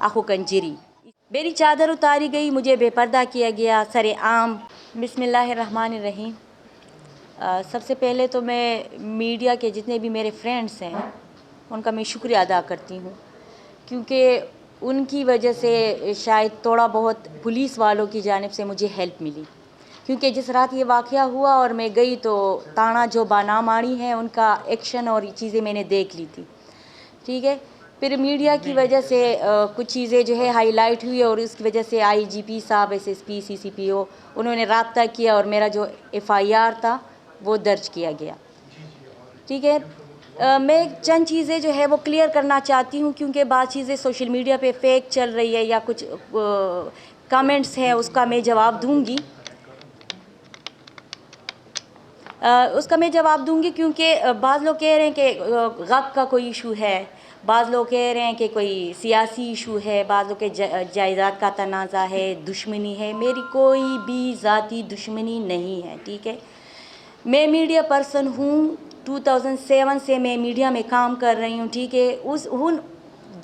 آخو کنجری میری چادر اتاری گئی، مجھے بے پردہ کیا گیا سر عام. بسم اللہ الرحمن الرحیم. سب سے پہلے تو میں میڈیا کے جتنے بھی میرے فرینڈس ہیں ان کا میں شکریہ ادا کرتی ہوں، کیونکہ ان کی وجہ سے شاید تھوڑا بہت پولیس والوں کی جانب سے مجھے ہیلپ ملی. کیونکہ جس رات یہ واقعہ ہوا اور میں گئی تو تانا جو باناماڑی ہیں ان کا ایکشن اور چیزیں میں نے دیکھ لی تھی. ٹھیک ہے، پھر میڈیا کی وجہ سے کچھ چیزیں جو ہے ہائی لائٹ ہوئی اور اس کی وجہ سے آئی جی پی صاحب، ایس ایس پی، سی سی پی او انہوں نے رابطہ کیا اور میرا جو ایف آئی آر تھا وہ درج کیا گیا. ٹھیک ہے، میں چند چیزیں جو ہے وہ کلیئر کرنا چاہتی ہوں، کیونکہ بعض چیزیں سوشل میڈیا پہ فیک چل رہی ہے یا کچھ کامنٹس ہیں، اس کا میں جواب دوں گی. کیونکہ بعض لوگ کہہ رہے ہیں کہ غق کا کوئی ایشو ہے، بعض لوگ کہہ رہے ہیں کہ کوئی سیاسی ایشو ہے، بعض لوگ کہ جائیداد کا تنازع ہے، دشمنی ہے. میری کوئی بھی ذاتی دشمنی نہیں ہے. ٹھیک ہے، میں میڈیا پرسن ہوں. 2007 سے میں میڈیا میں کام کر رہی ہوں. ٹھیک ہے،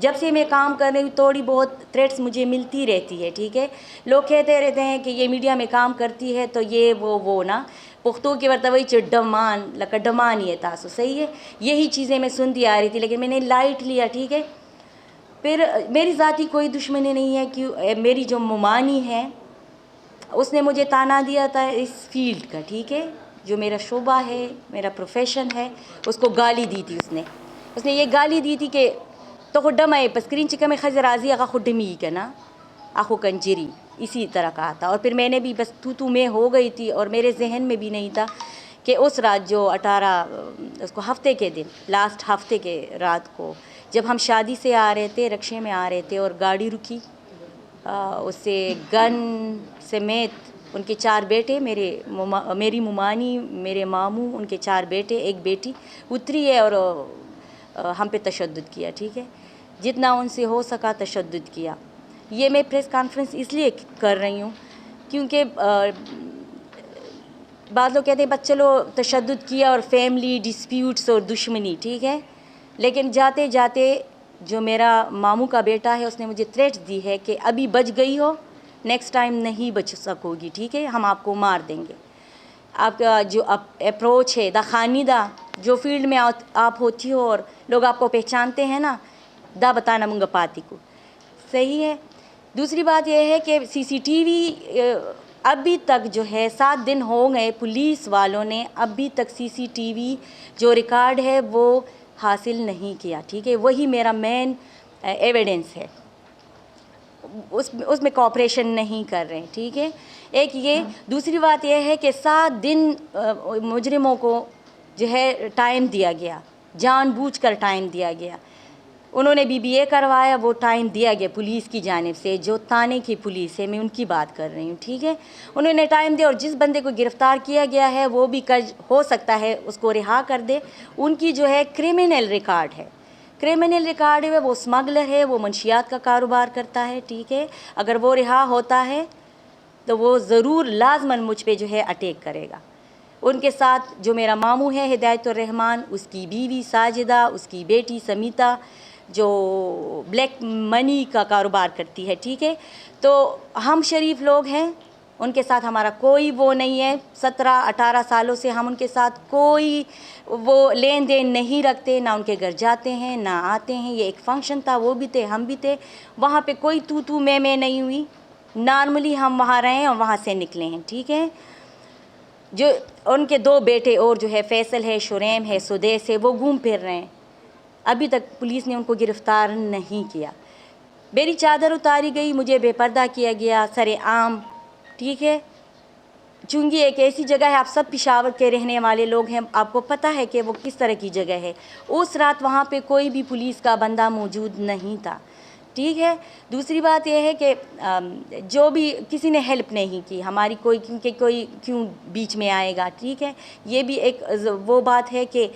جب سے میں کام کر رہی ہوں تھوڑی بہت تھریٹس مجھے ملتی رہتی ہے. ٹھیک ہے، لوگ کہتے رہتے ہیں کہ یہ میڈیا میں کام کرتی ہے تو یہ وہ نا پختو کے ورتوئی ڈمان لکا ڈمان یہ تاسو صحیح ہے، یہی چیزیں میں سنتی آ رہی تھی، لیکن میں نے لائٹ لیا. ٹھیک ہے، پھر میری ذاتی کوئی دشمنی نہیں ہے. میری جو ممانی ہے اس نے مجھے تانا دیا تھا اس فیلڈ کا. ٹھیک ہے، جو میرا شعبہ ہے، میرا پروفیشن ہے، اس کو گالی دی تھی. اس نے یہ گالی دی تھی کہ تو خڈم ہے پسکرین چکا میں خز راضی آقا خڈمی کنا آخو کنجری، اسی طرح کہا تھا. اور پھر میں نے بھی بس تو میں ہو گئی تھی اور میرے ذہن میں بھی نہیں تھا کہ اس رات جو 18 اس کو ہفتے کے دن لاسٹ ہفتے کے رات کو جب ہم شادی سے آ رہے تھے، رکشے میں آ رہے تھے اور گاڑی رکی، اس سے گن سمیت ان کے 4 بیٹے، میری ممانی، میرے ماموں، ان کے 4 بیٹے، ایک بیٹی اتری ہے اور ہم پہ تشدد کیا. ٹھیک ہے، جتنا ان سے ہو سکا تشدد کیا. یہ میں پریس کانفرنس اس لیے کر رہی ہوں کیونکہ بعض لوگ کہتے ہیں بس چلو تشدد کیا اور فیملی ڈسپیوٹس اور دشمنی. ٹھیک ہے، لیکن جاتے جاتے جو میرا ماموں کا بیٹا ہے اس نے مجھے تھریٹس دی ہے کہ ابھی بچ گئی ہو، نیکسٹ ٹائم نہیں بچ سکو گی. ٹھیک ہے، ہم آپ کو مار دیں گے. آپ کا جو اپروچ ہے دا خانیدہ جو فیلڈ میں آپ ہوتی ہو اور لوگ آپ کو پہچانتے ہیں نا، دا بتانا منگا پاتی کو صحیح ہے. دوسری بات یہ ہے کہ سی سی ٹی وی ابھی تک جو ہے 7 دن ہو گئے، پولیس والوں نے ابھی تک سی سی ٹی وی جو ریکارڈ ہے وہ حاصل نہیں کیا. ٹھیک ہے، وہی میرا مین ایویڈنس ہے. اس میں کوآپریشن نہیں کر رہے. ٹھیک ہے، ایک یہ. دوسری بات یہ ہے کہ 7 دن مجرموں کو جو ہے ٹائم دیا گیا، جان بوجھ کر ٹائم دیا گیا. انہوں نے بی بی اے کروایا، وہ ٹائم دیا گیا پولیس کی جانب سے، جو تانے کی پولیس ہے، میں ان کی بات کر رہی ہوں. ٹھیک ہے، انہوں نے ٹائم دیا اور جس بندے کو گرفتار کیا گیا ہے وہ بھی ہو سکتا ہے اس کو رہا کر دے. ان کی جو ہے کرمنل ریکارڈ ہے، وہ اسمگلر ہے، وہ منشیات کا کاروبار کرتا ہے. ٹھیک ہے، اگر وہ رہا ہوتا ہے تو وہ ضرور لازماً مجھ پہ جو ہے اٹیک کرے گا. ان کے ساتھ جو میرا ماموں ہے ہدایت الرحمان، اس کی بیوی ساجدہ، اس کی بیٹی سمیتا جو بلیک منی کا کاروبار کرتی ہے. ٹھیک ہے، تو ہم شریف لوگ ہیں، ان کے ساتھ ہمارا کوئی وہ نہیں ہے. 17-18 سالوں سے ہم ان کے ساتھ کوئی وہ لین دین نہیں رکھتے، نہ ان کے گھر جاتے ہیں نہ آتے ہیں. یہ ایک فنکشن تھا، وہ بھی تھے ہم بھی تھے، وہاں پہ کوئی تو میں نہیں ہوئی. نارملی ہم وہاں رہے اور وہاں سے نکلے ہیں. ٹھیک ہے، جو ان کے 2 بیٹے اور جو ہے فیصل ہے، شریم ہے، سدیس ہے، وہ گھوم پھر رہے ہیں. ابھی تک پولیس نے ان کو گرفتار نہیں کیا. میری چادر اتاری گئی، مجھے بے پردہ کیا گیا سر عام. ٹھیک ہے، چونکہ ایک ایسی جگہ ہے، آپ سب پشاور کے رہنے والے لوگ ہیں، آپ کو پتہ ہے کہ وہ کس طرح کی جگہ ہے. اس رات وہاں پہ کوئی بھی پولیس کا بندہ موجود نہیں تھا. ٹھیک ہے. دوسری بات یہ ہے کہ جو بھی کسی نے ہیلپ نہیں کی ہماری کوئی، کیونکہ کوئی کیوں بیچ میں آئے گا. ٹھیک ہے، یہ بھی ایک وہ بات ہے کہ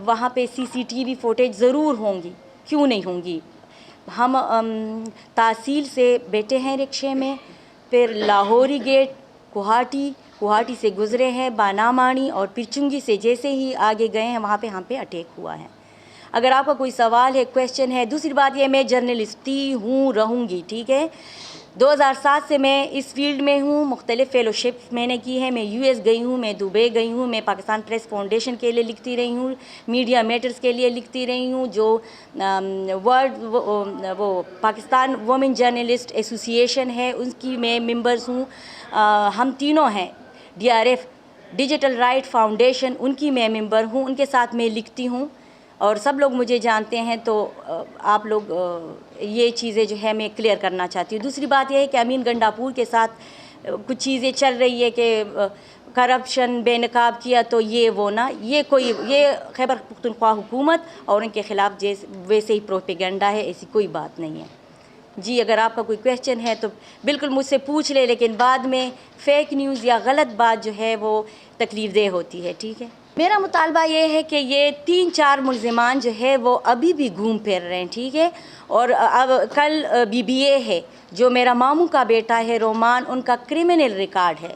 وہاں پہ CCTV فوٹیج ضرور ہوں گی، کیوں نہیں ہوں گی. ہم تحصیل سے بیٹھے ہیں رکشے میں، پھر لاہوری گیٹ کوہاٹی سے گزرے ہیں بانامانی، اور پھر چنگی سے جیسے ہی آگے گئے ہیں وہاں پہ ہم پہ اٹیک ہوا ہے. اگر آپ کا کوئی سوال ہے، کویشچن ہے. دوسری بات یہ، میں جرنلسٹ ہی ہوں، رہوں گی. ٹھیک ہے، 2007 سے میں اس فیلڈ میں ہوں. مختلف فیلوشپ میں نے کی ہے. میں US گئی ہوں، میں دبئی گئی ہوں، میں پاکستان پریس فاؤنڈیشن کے لیے لکھتی رہی ہوں، میڈیا میٹرز کے لیے لکھتی رہی ہوں، جو وہ پاکستان وومن جرنلسٹ ایسوسیشن ہے اس کی میں ممبرز ہوں. ہم تینوں ہیں. DRF ڈیجیٹل رائٹ فاؤنڈیشن، ان کی میں ممبر ہوں، ان کے ساتھ میں لکھتی ہوں اور سب لوگ مجھے جانتے ہیں. تو آپ لوگ یہ چیزیں جو ہے میں کلیئر کرنا چاہتی ہوں. دوسری بات یہ ہے کہ امین گنڈاپور کے ساتھ کچھ چیزیں چل رہی ہے کہ کرپشن بے نقاب کیا تو یہ وہ نا، یہ خیبر پختونخوا حکومت اور ان کے خلاف ویسے ہی پروپیگنڈا ہے، ایسی کوئی بات نہیں ہے. جی اگر آپ کا کوئی کویشچن ہے تو بالکل مجھ سے پوچھ لے، لیکن بعد میں فیک نیوز یا غلط بات جو ہے وہ تکلیف دہ ہوتی ہے. ٹھیک ہے، میرا مطالبہ یہ ہے کہ یہ 3-4 ملزمان جو ہے وہ ابھی بھی گھوم پھر رہے ہیں. ٹھیک ہے، اور اب کل BBA ہے جو میرا ماموں کا بیٹا ہے رومان، ان کا کرمنل ریکارڈ ہے،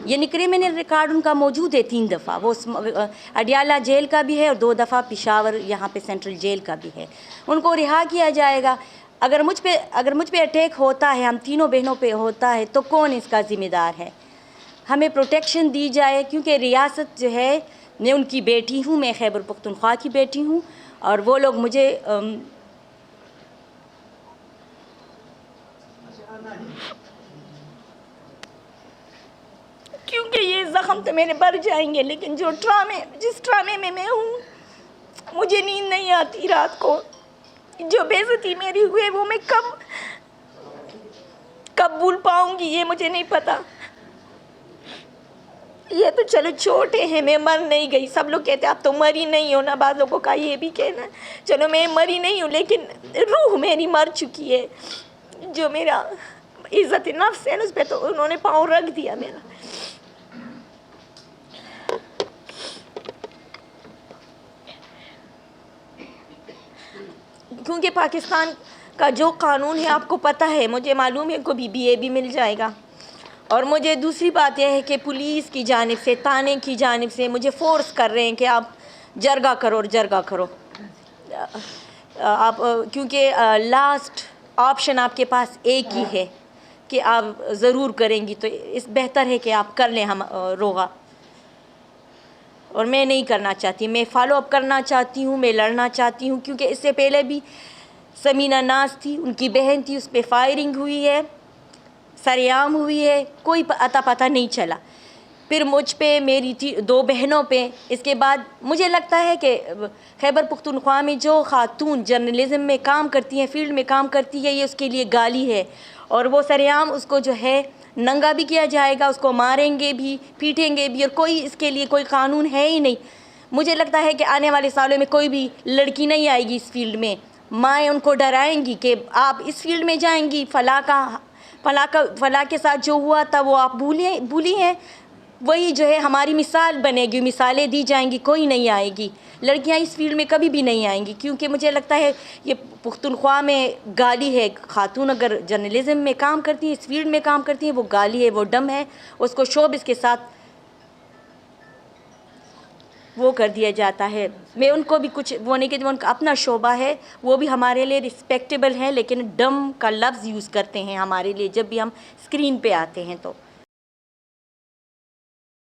یعنی کرمنل ریکارڈ ان کا موجود ہے 3 دفعہ. وہ اڈیالہ جیل کا بھی ہے اور 2 دفعہ پشاور یہاں پہ سینٹرل جیل کا بھی ہے. ان کو رہا کیا جائے گا. اگر مجھ پہ اٹیک ہوتا ہے، ہم تینوں بہنوں پہ ہوتا ہے، تو کون اس کا ذمہ دار ہے؟ ہمیں پروٹیکشن دی جائے، کیونکہ ریاست جو ہے، میں ان کی بیٹی ہوں، میں خیبر پختونخوا کی بیٹی ہوں، اور وہ لوگ مجھے کیونکہ یہ زخم تو میرے بڑھ جائیں گے، لیکن جس ٹرامے میں میں ہوں، مجھے نیند نہیں آتی رات کو. جو بے عزتی میری ہوئے وہ میں کب بھول پاؤں گی یہ مجھے نہیں پتا. یہ تو چلو چھوٹے ہیں، میں مر نہیں گئی. سب لوگ کہتے ہیں آپ تو مری نہیں ہو نا، بعض لوگوں کا یہ بھی کہنا ہے. چلو میں مری نہیں ہوں، لیکن روح میری مر چکی ہے. جو میرا عزت نفس ہے اس پہ تو انہوں نے پاؤں رکھ دیا میرا. کیونکہ پاکستان کا جو قانون ہے آپ کو پتہ ہے، مجھے معلوم ہے کو BBA بھی مل جائے گا. اور مجھے دوسری بات یہ ہے کہ پولیس کی جانب سے، تانے کی جانب سے مجھے فورس کر رہے ہیں کہ آپ جرگہ کرو. آپ کیونکہ لاسٹ آپشن آپ کے پاس ایک ہی ہے کہ آپ ضرور کریں گی، تو اس بہتر ہے کہ آپ کر لیں ہم روغا. اور میں نہیں کرنا چاہتی، میں فالو اپ کرنا چاہتی ہوں، میں لڑنا چاہتی ہوں. کیونکہ اس سے پہلے بھی سمینہ ناز تھی، ان کی بہن تھی، اس پہ فائرنگ ہوئی ہے، سریعام ہوئی ہے، کوئی اتا پتہ نہیں چلا. پھر مجھ پہ، میری 2 بہنوں پہ. اس کے بعد مجھے لگتا ہے کہ خیبر پختونخوا میں جو خاتون جرنلزم میں کام کرتی ہیں، فیلڈ میں کام کرتی ہے، یہ اس کے لیے گالی ہے. اور وہ سریعام اس کو جو ہے ننگا بھی کیا جائے گا، اس کو ماریں گے بھی، پیٹیں گے بھی، اور کوئی اس کے لیے کوئی قانون ہے ہی نہیں. مجھے لگتا ہے کہ آنے والے سالوں میں کوئی بھی لڑکی نہیں آئے گی اس فیلڈ میں. مائیں ان کو ڈرائیں گی کہ آپ اس فیلڈ میں جائیں گی، فلاں کے ساتھ جو ہوا تھا وہ آپ بھولی ہیں، وہی جو ہے ہماری مثال بنے گی. مثالیں دی جائیں گی، کوئی نہیں آئے گی. لڑکیاں اس فیلڈ میں کبھی بھی نہیں آئیں گی، کیونکہ مجھے لگتا ہے یہ پختونخوا میں گالی ہے. خاتون اگر جرنلزم میں کام کرتی ہیں، اس فیلڈ میں کام کرتی ہیں، وہ گالی ہے، وہ ڈم ہے. اس کو شوبز کے ساتھ وہ کر دیا جاتا ہے. میں ان کو بھی کچھ وہ نہیں کہتی، ان کا اپنا شعبہ ہے، وہ بھی ہمارے لیے رسپیکٹیبل ہے، لیکن ڈم کا لفظ یوز کرتے ہیں ہمارے لیے جب بھی ہم اسکرین پہ آتے ہیں. تو